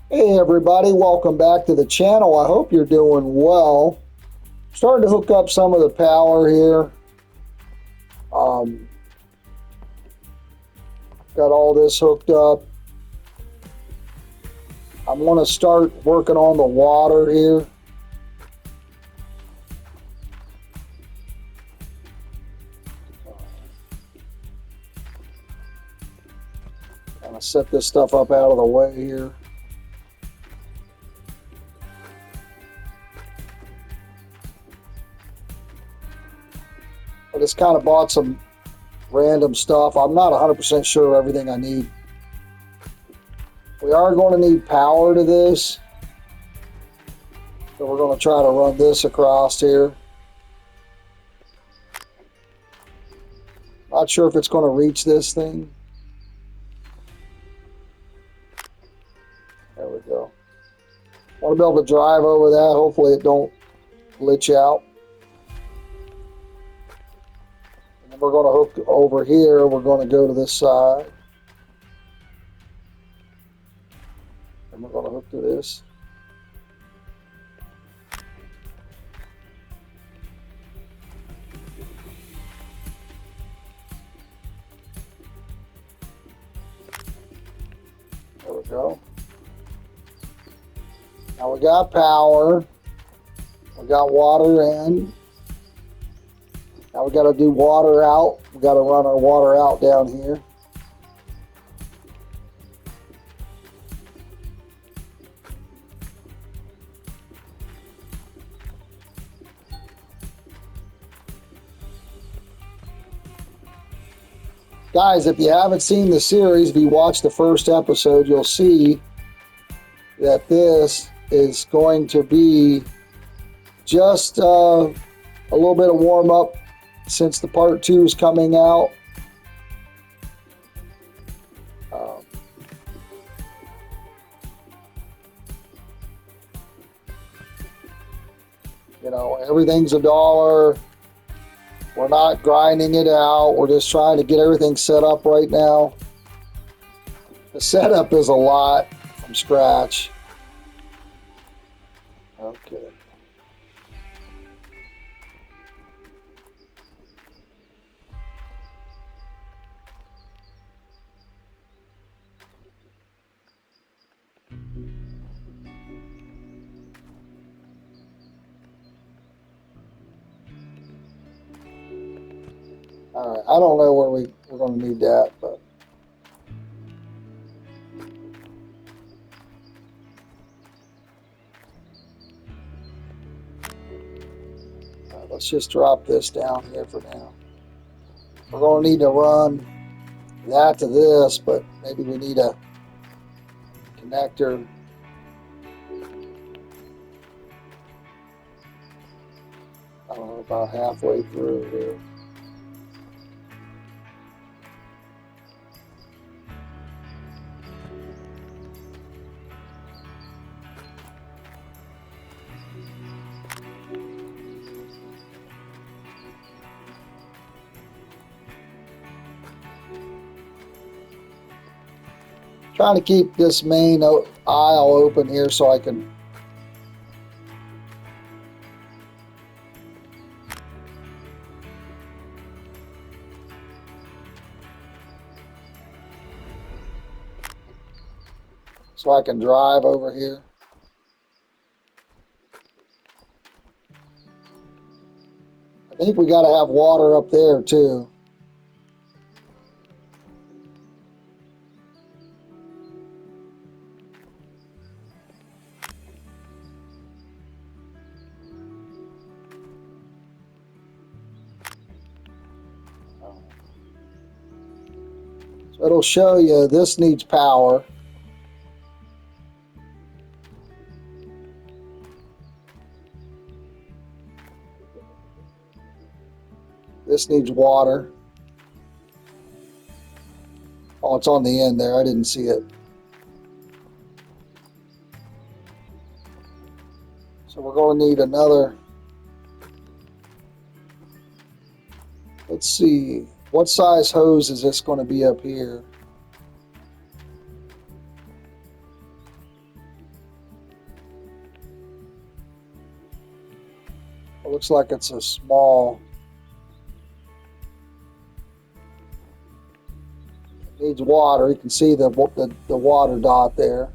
Hey everybody, welcome back to the channel. I hope you're doing well. Starting to hook up some of the power here. Um, got all this hooked up. I'm going to start working on the water here. Kind of set this stuff up out of the way here. I just kind of bought some random stuff. I'm not 100% sure everything I need. We are going to need power to this. So we're going to try to run this across here. Not sure if it's going to reach this thing. There we go. Want to be able to drive over that. Hopefully it don't glitch out. And then we're going to hook over here. We're going to go to this side. And we're going to hook to this. There we go. Now we got power. We got water in. Now we got to do water out. We got to run our water out down here. Guys, if you haven't seen the series, if you watch the first episode, you'll see that this is going to be just a little bit of warm up since the part 2 is coming out. You know, everything's $1. We're not grinding it out. We're just trying to get everything set up right now. The setup is a lot from scratch. Okay. All right. I don't know where we're going to need that, but let's just drop this down here for now. We're going to need to run that to this, but maybe we need a connector. I don't know, about halfway through here. Trying to keep this main aisle open here so I can drive over here. I think we got to have water up there too. So it'll show you this needs power. This needs water. Oh, it's on the end there. I didn't see it. So we're going to need another. Let's see. What size hose is this going to be up here? looks like it's a small. It needs water. You can see the water dot there.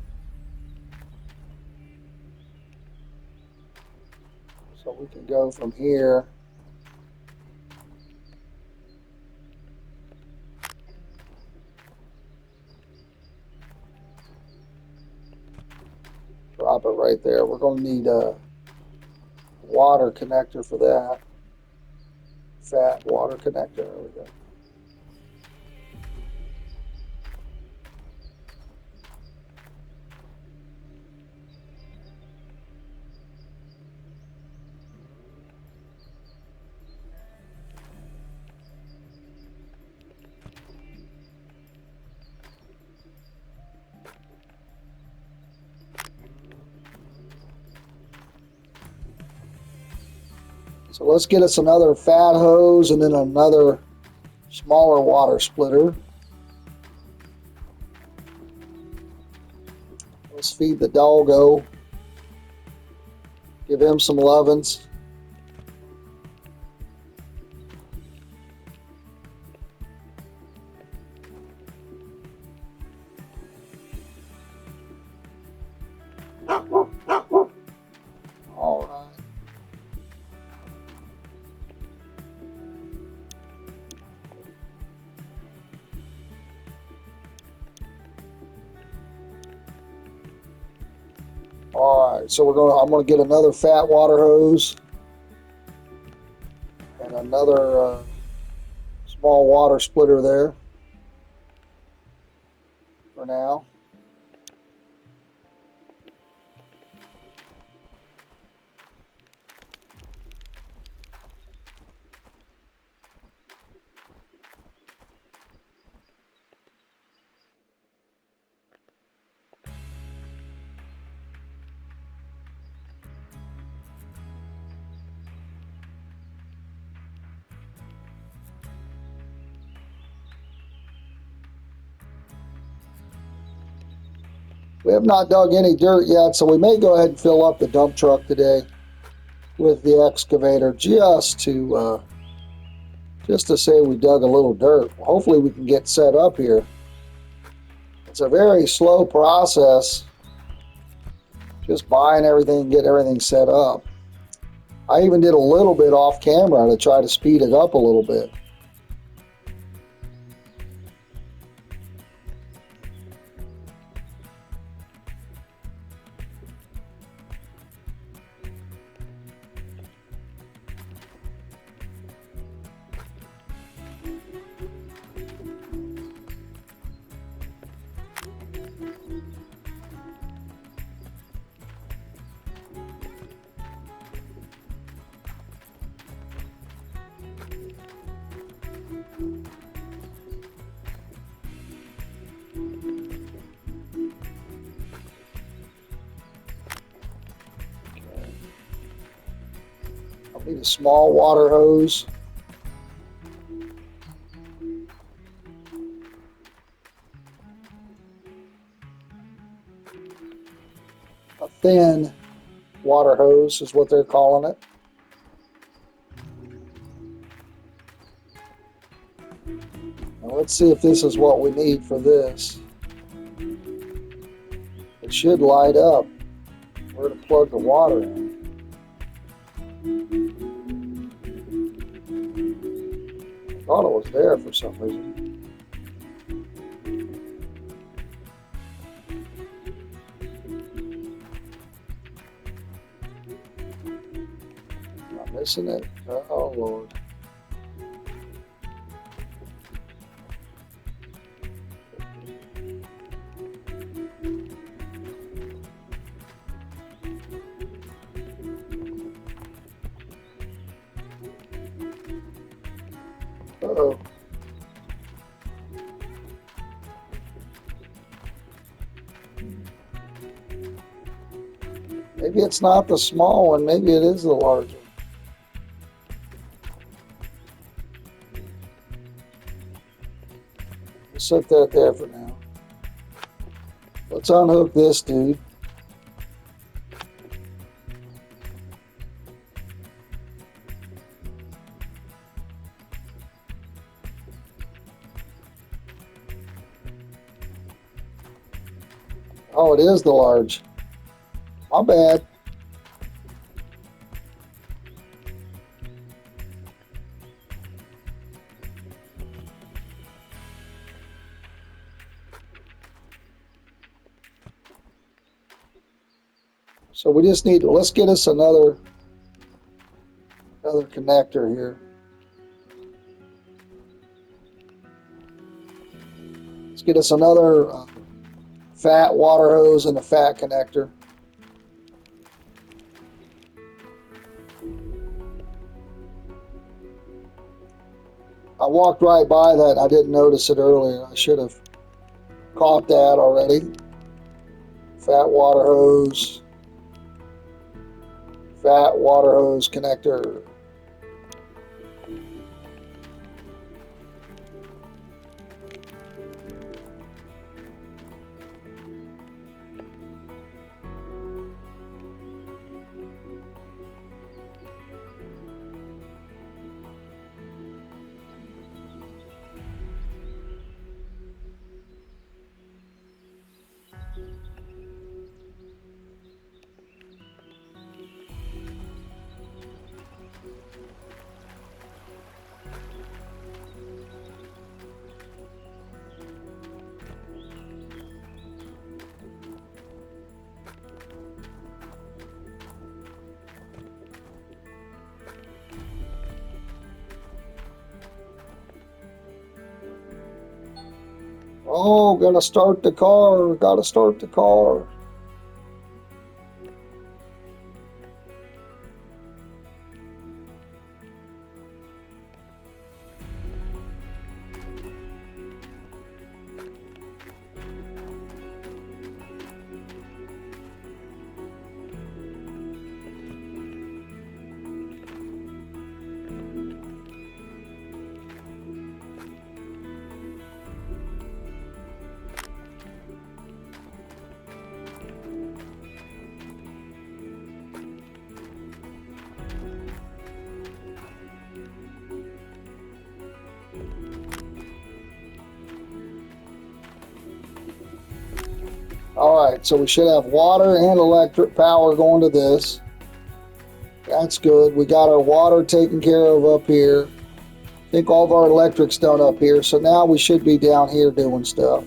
So we can go from here. Drop it right there. We're going to need a water connector for that. Fat water connector. There we go. So let's get us another fat hose and then another smaller water splitter. Let's feed the doggo. Give him some lovin's. All right. All right, so I'm gonna get another fat water hose and another small water splitter there for now. We have not dug any dirt yet, so we may go ahead and fill up the dump truck today with the excavator just to say we dug a little dirt. Hopefully we can get set up here. It's a very slow process, just buying everything, getting everything set up. I even did a little bit off camera to try to speed it up a little bit. I'll need a small water hose. A thin water hose is what they're calling it. Now let's see if this is what we need for this. It should light up where to plug the water in. I thought it was there for some reason. Am I missing it? Oh Lord. Uh-oh. Maybe it's not the small one, maybe it is the large one. We'll set that there for now. Let's unhook this dude. Oh, it is the large. My bad. So we just need, let's get us another connector here. Let's get us another fat water hose and a fat connector. I walked right by that. I didn't notice it earlier. I should have caught that already. Fat water hose. Fat water hose connector. Oh, gotta start the car. Gotta start the car. All right, so we should have water and electric power going to this. That's good. We got our water taken care of up here. I think all of our electric's done up here, so now we should be down here doing stuff.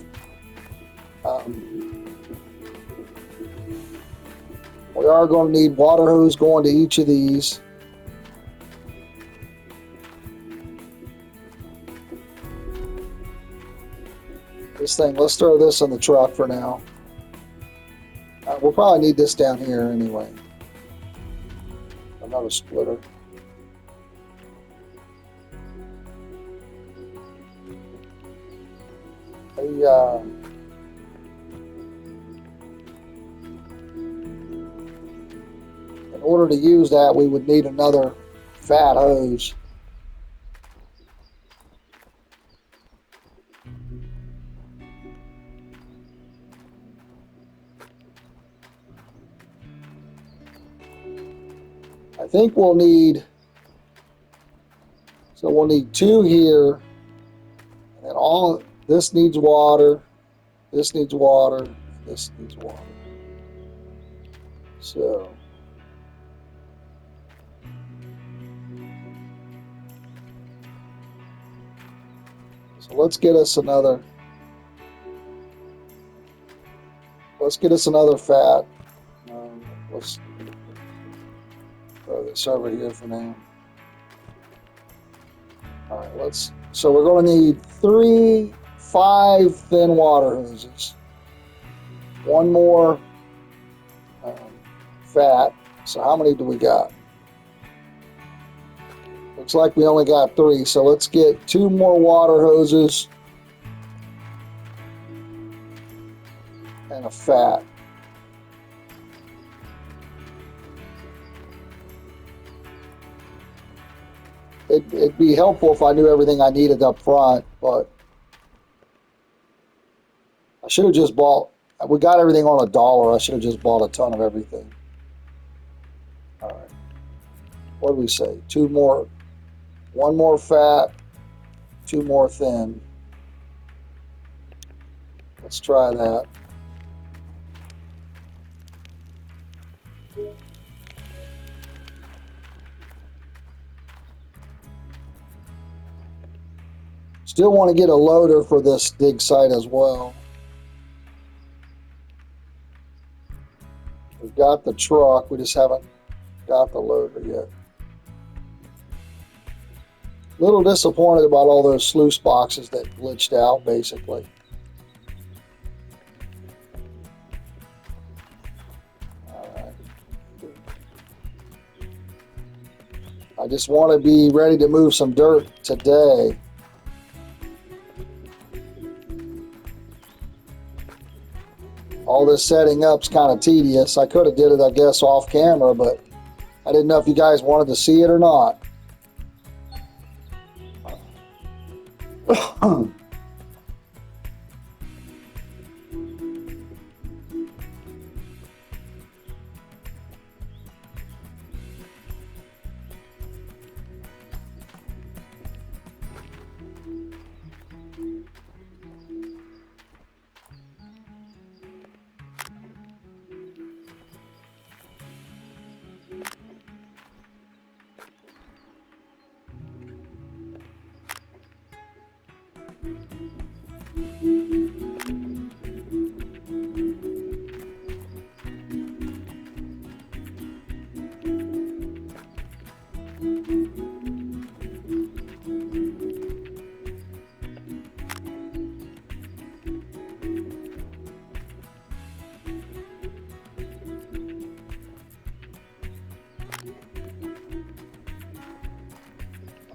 We are going to need water hose going to each of these. This thing, let's throw this in the truck for now. We'll probably need this down here anyway. Another splitter. In order to use that, we would need another fat hose. I think we'll need, so we'll need two here, and all this needs water, this needs water, this needs water. So let's get us another fat. Let's throw this over here for now. All right, so we're going to need 5 thin water hoses. One more fat. So how many do we got? Looks like we only got 3, so let's get 2 more water hoses and a fat. It'd be helpful if I knew everything I needed up front, but I should have just bought, we got everything on $1. I should have just bought a ton of everything. All right. What do we say? 2 more, 1 more fat, 2 more thin. Let's try that. Still want to get a loader for this dig site as well. We've got the truck, we just haven't got the loader yet. A little disappointed about all those sluice boxes that glitched out, basically. All right. I just want to be ready to move some dirt today. All this setting up's kind of tedious. I could have did it, I guess, off camera, but I didn't know if you guys wanted to see it or not.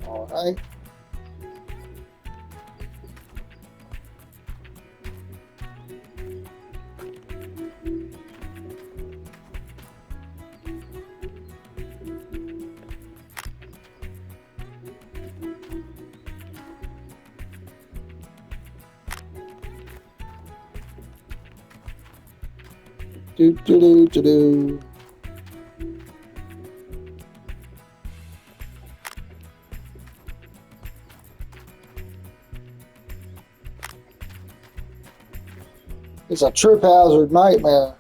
All right. Do do do do do. It's a trip hazard nightmare.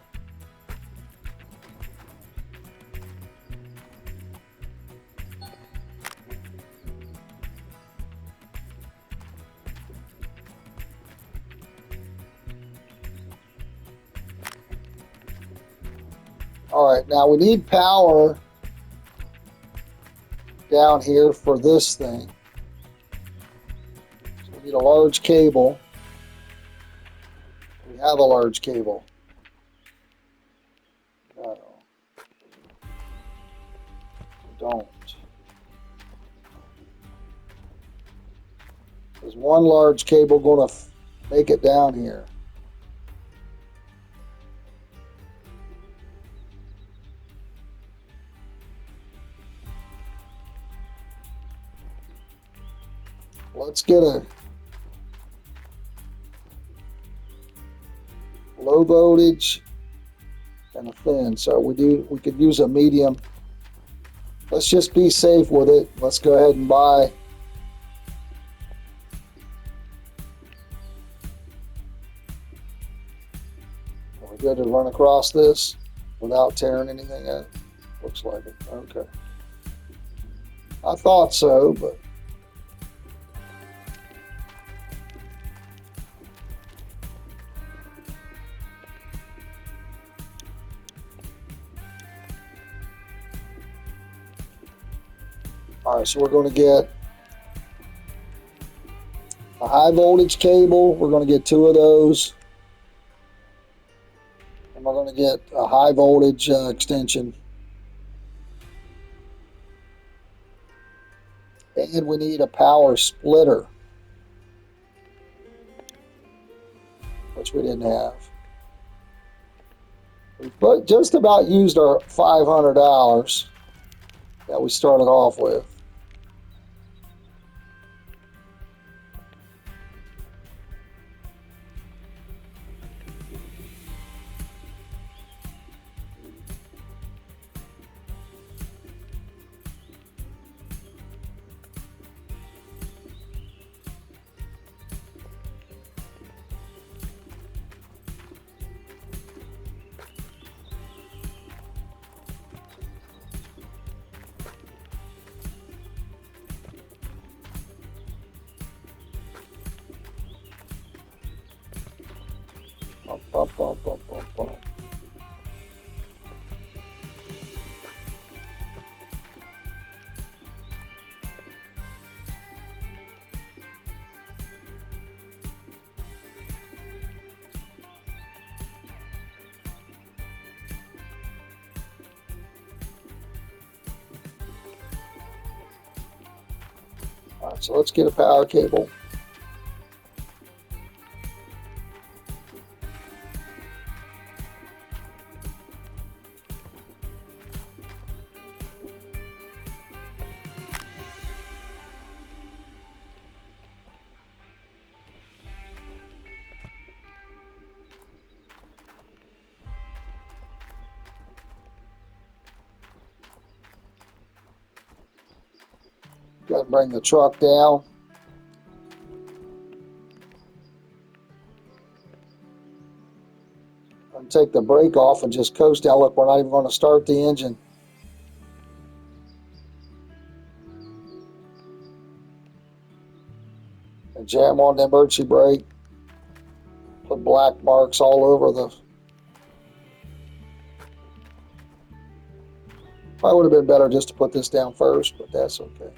All right, now we need power down here for this thing. So we need a large cable. We have a large cable. No, we don't. There's one large cable going to make it down here. Let's get a low voltage and a thin. So we could use a medium. Let's just be safe with it. Let's go ahead and buy are we good to run across this without tearing anything up? Looks like it. Okay. I thought so, but all right, so we're going to get a high voltage cable. We're going to get 2 of those. And we're going to get a high voltage extension. And we need a power splitter, which we didn't have. We just about used our $500 that we started off with. Bump, bump, bump, bump, bump. All right, so let's get a power cable. Got to bring the truck down. And take the brake off and just coast down. Look, we're not even going to start the engine. And jam on the emergency brake. Put black marks all over the... Probably would have been better just to put this down first, but that's okay.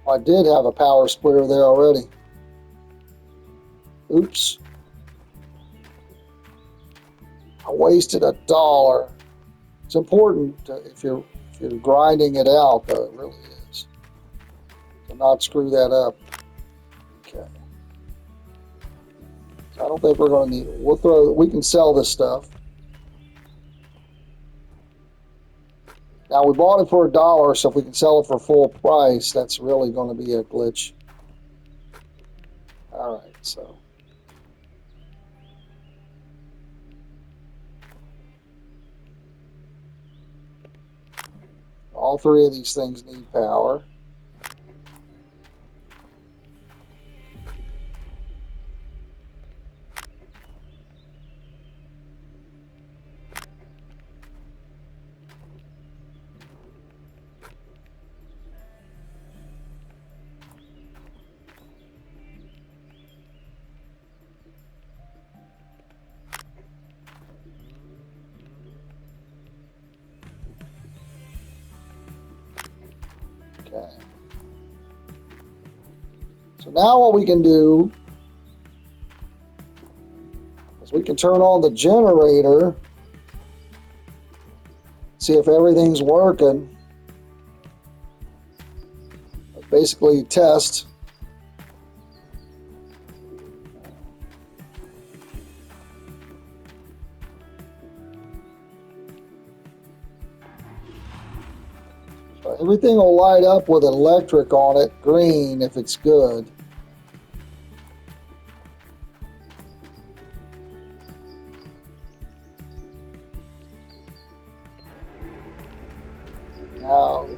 I did have a power splitter there already. Oops. I wasted $1. It's important if you're grinding it out, though, it really is, to not screw that up. Okay. I don't think we're going to need it. We can sell this stuff. Now, we bought it for $1, so if we can sell it for full price, that's really going to be a glitch. All right, so. All three of these things need power. Okay. So now what we can do is we can turn on the generator, see if everything's working. Basically test. Everything will light up with electric on it, green if it's good. Now,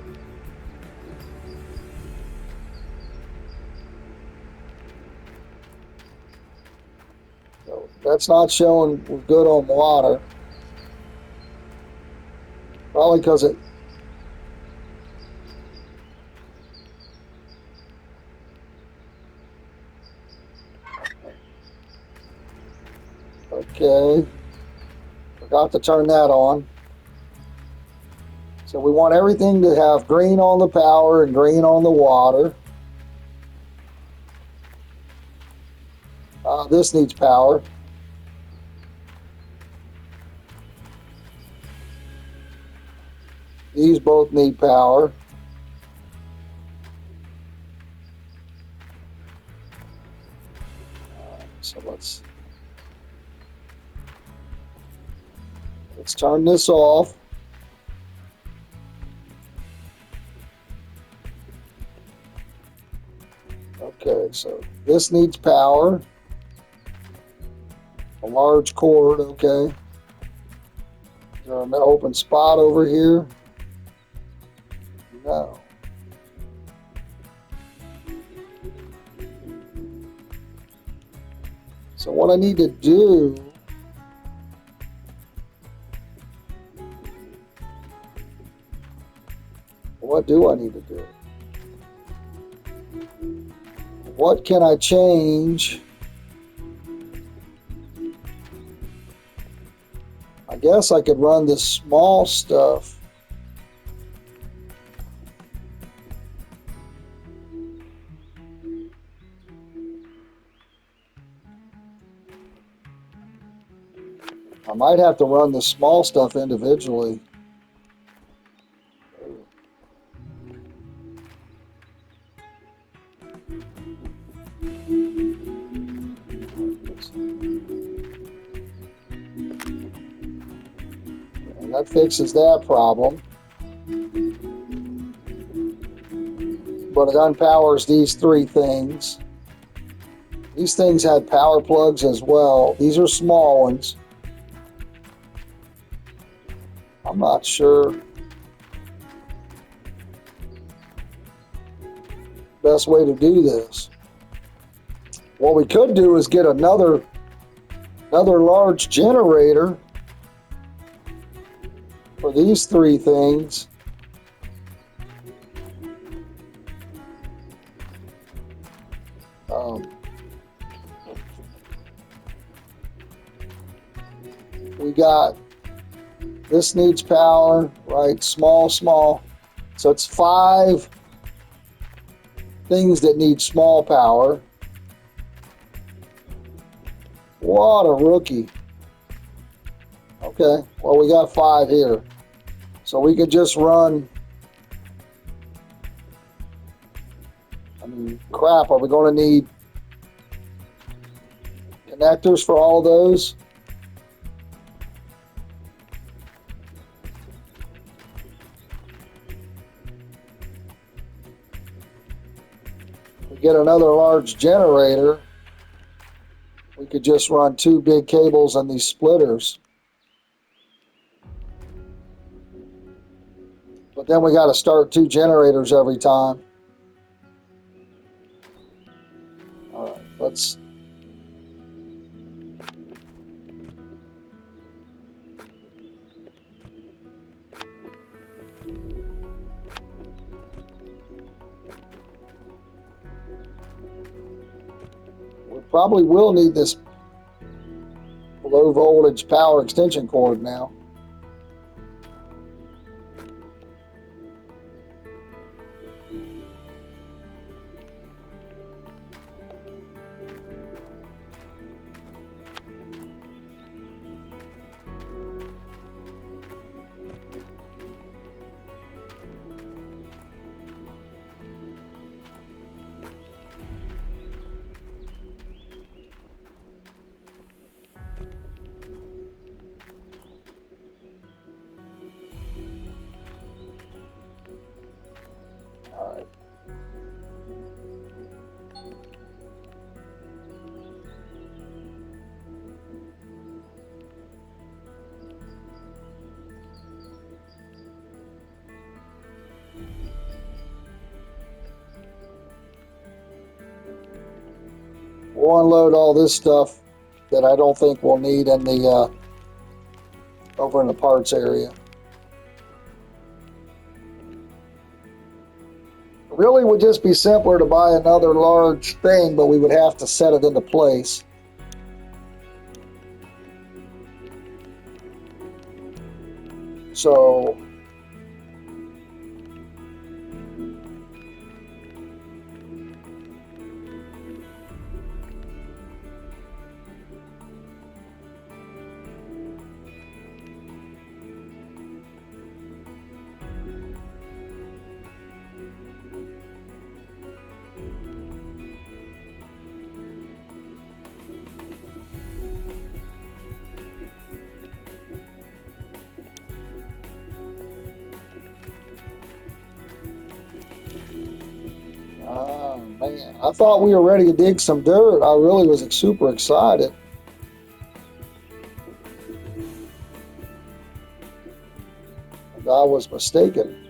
so that's not showing good on water. Probably because it... Okay, forgot to turn that on. So we want everything to have green on the power and green on the water. This needs power. These both need power. So let's turn this off. Okay, so this needs power. A large cord, okay. Is there an open spot over here? No. So what I need to do, what do I need to do? What can I change? I guess I could run this small stuff. I might have to run the small stuff individually. And that fixes that problem. But it unpowers these three things. These things had power plugs as well. These are small ones. I'm not sure. Best way to do this. What we could do is get another large generator for these three things. We got, this needs power, right? Small. So it's 5 things that need small power. What a rookie. Okay, well, we got 5 here. So we could just run, I mean, crap, are we going to need connectors for all those? We get another large generator. We could just run 2 big cables on these splitters. But then we got to start 2 generators every time. All right, let's. We probably will need this low voltage power extension cord now. We'll unload all this stuff that I don't think we'll need in the over in the parts area. Really would just be simpler to buy another large thing, but we would have to set it into place. So man, I thought we were ready to dig some dirt. I really was super excited. And I was mistaken.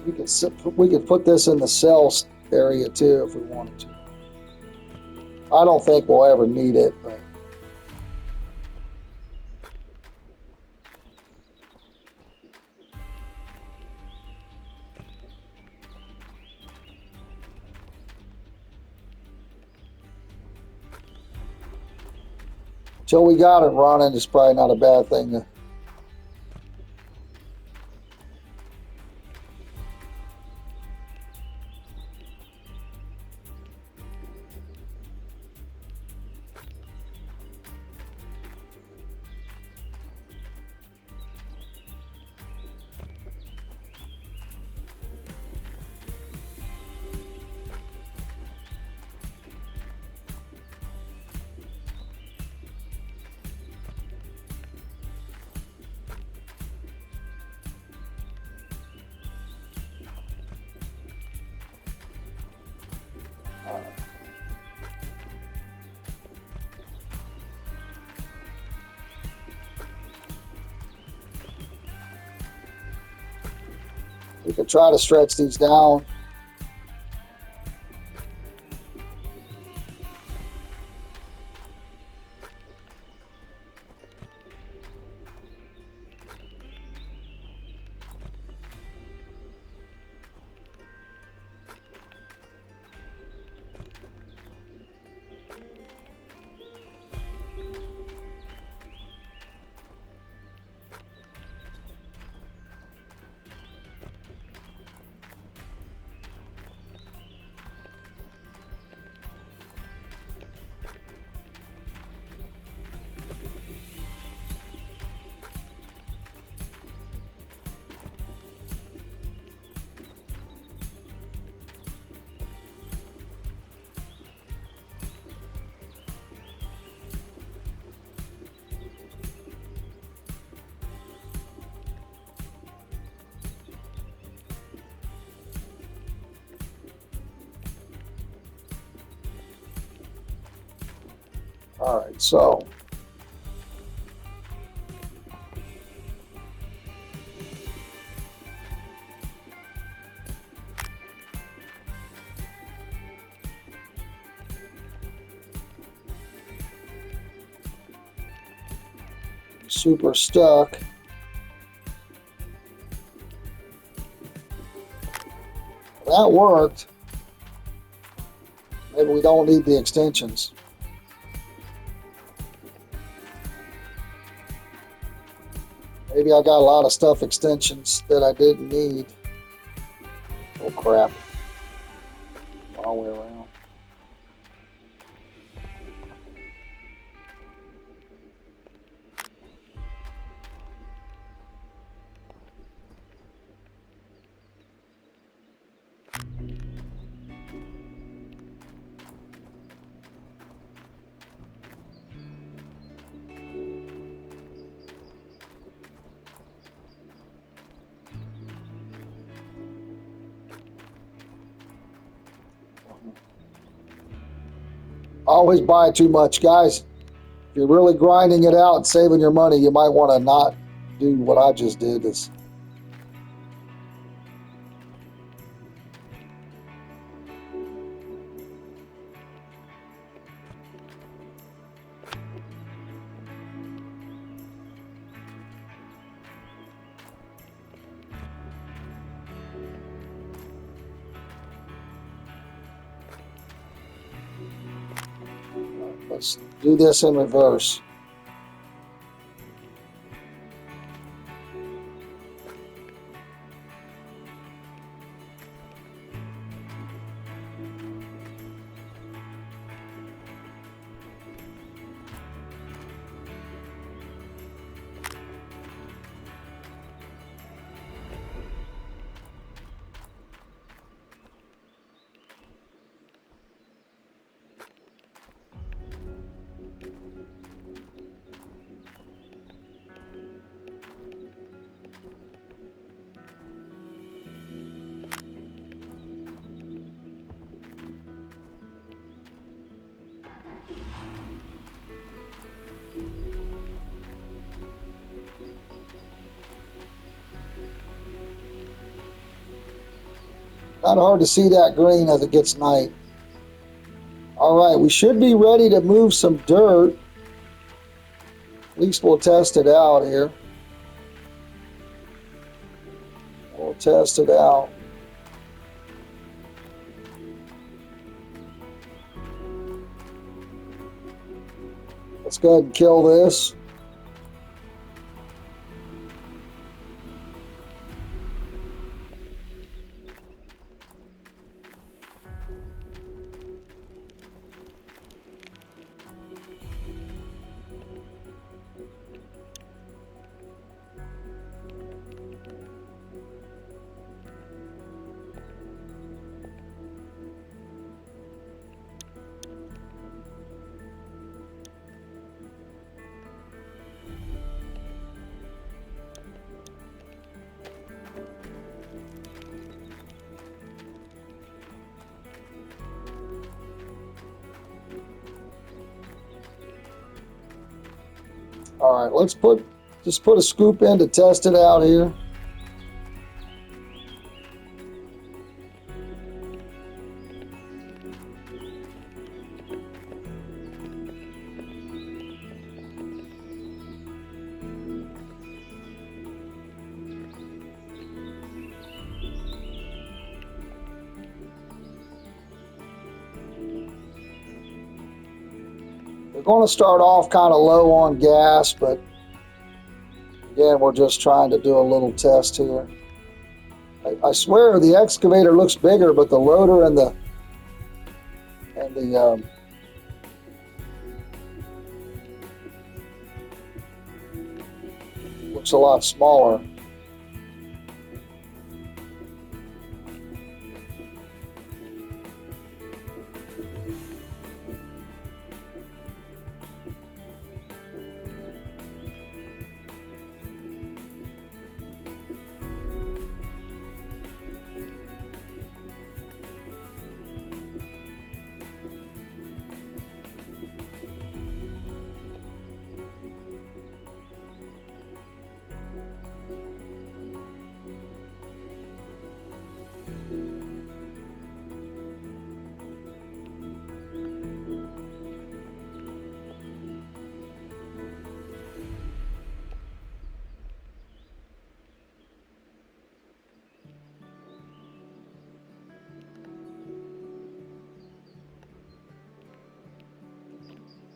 We could put this in the cells area too if we wanted to. I don't think we'll ever need it, but until we got it running, it's probably not a bad thing to. We could try to stretch these down. All right, so super stuck. That worked. Maybe we don't need the extensions. Maybe I got a lot of stuff extensions that I didn't need. Oh crap. All the way around. Always buy too much, guys. If you're really grinding it out and saving your money, you might want to not do what I just did. Let's do this in reverse. Kind of hard to see that green as it gets night. All right, we should be ready to move some dirt. At least we'll test it out here. We'll test it out. Let's go ahead and kill this. All right, let's just put a scoop in to test it out here. We're going to start off kind of low on gas, but again, we're just trying to do a little test here. I swear the excavator looks bigger, but the loader and the looks a lot smaller.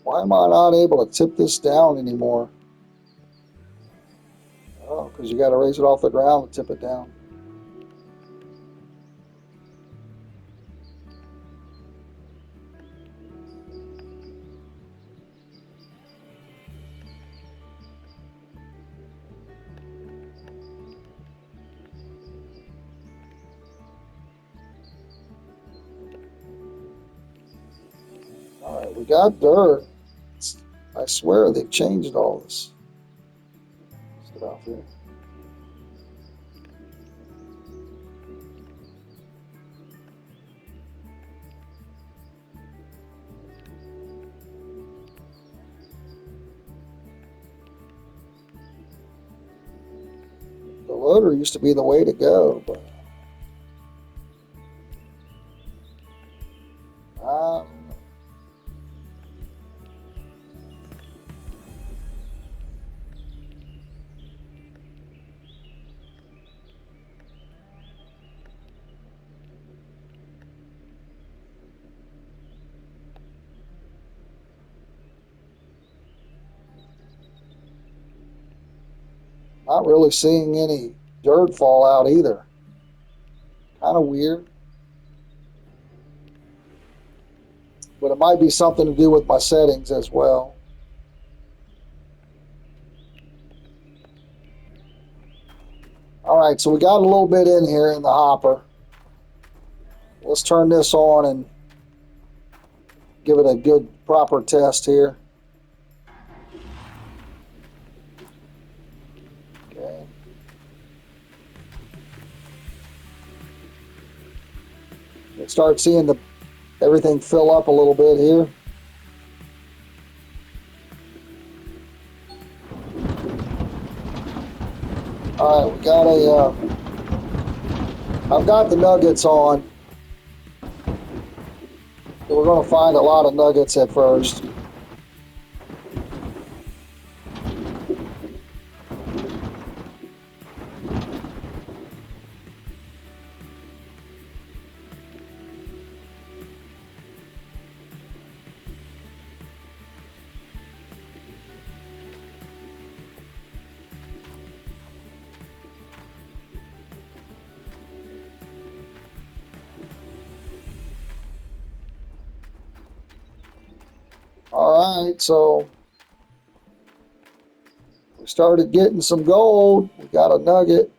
Why am I not able to tip this down anymore? Oh, because you got to raise it off the ground and tip it down. All right, we got dirt. I swear they've changed all this. Let's get off here. The loader used to be the way to go, but not really seeing any dirt fall out either. Kind of weird. But it might be something to do with my settings as well. All right, so we got a little bit in here in the hopper. Let's turn this on and give it a good proper test here. Okay. You start seeing everything fill up a little bit here. All right, we got I've got the nuggets on. We're going to find a lot of nuggets at first. All right, so we started getting some gold. We got a nugget.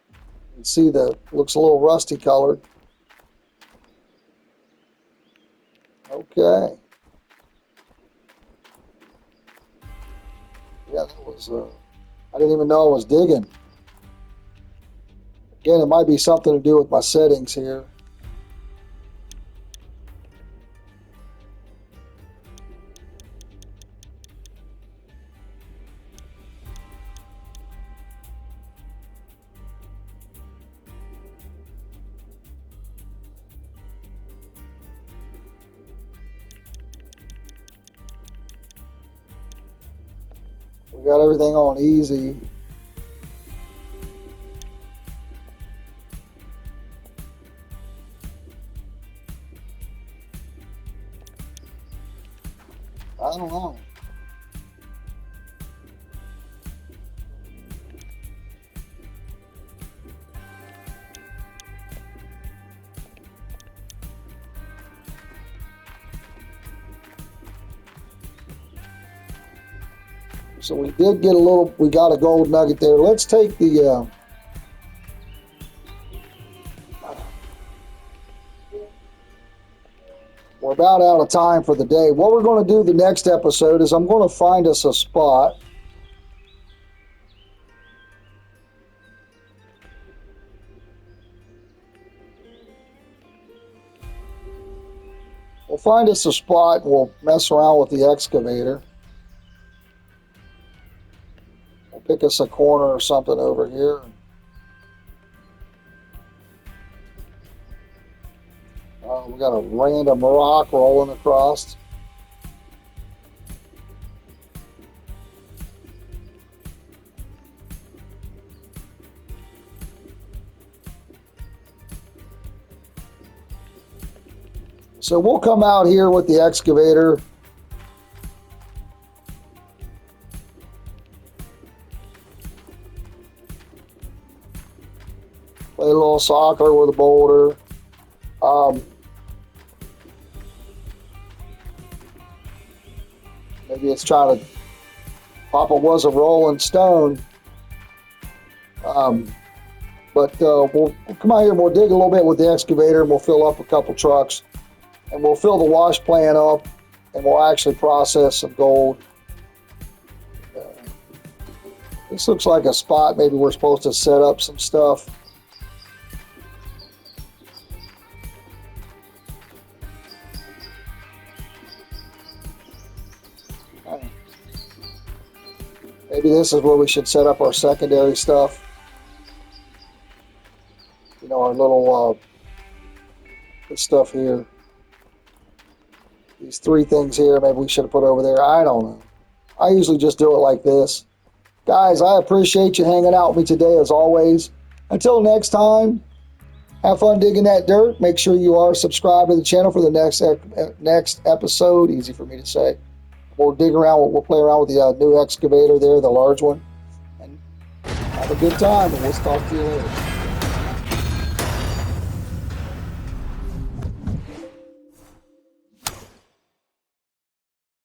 You can see the looks a little rusty colored. Okay. Yeah, that was. I didn't even know I was digging. Again, it might be something to do with my settings here. We got everything on easy. I don't know. So we did get a little, we got a gold nugget there. Let's take the, we're about out of time for the day. What we're going to do the next episode is I'm going to find us a spot. We'll find us a spot and we'll mess around with the excavator. We'll pick us a corner or something over here. We got a random rock rolling across. So we'll come out here with the excavator. Play a little soccer with a boulder. Maybe it's trying to, Papa was a rolling stone. But we'll come out here and we'll dig a little bit with the excavator and we'll fill up a couple trucks. And we'll fill the wash plant up and we'll actually process some gold. This looks like a spot maybe we're supposed to set up some stuff. Maybe this is where we should set up our secondary stuff. You know, our little this stuff here. These three things here, maybe we should have put over there. I don't know. I usually just do it like this. Guys, I appreciate you hanging out with me today as always. Until next time, have fun digging that dirt. Make sure you are subscribed to the channel for the next episode. Easy for me to say. We'll dig around. We'll play around with the new excavator there, the large one. And have a good time, and we'll talk to you later.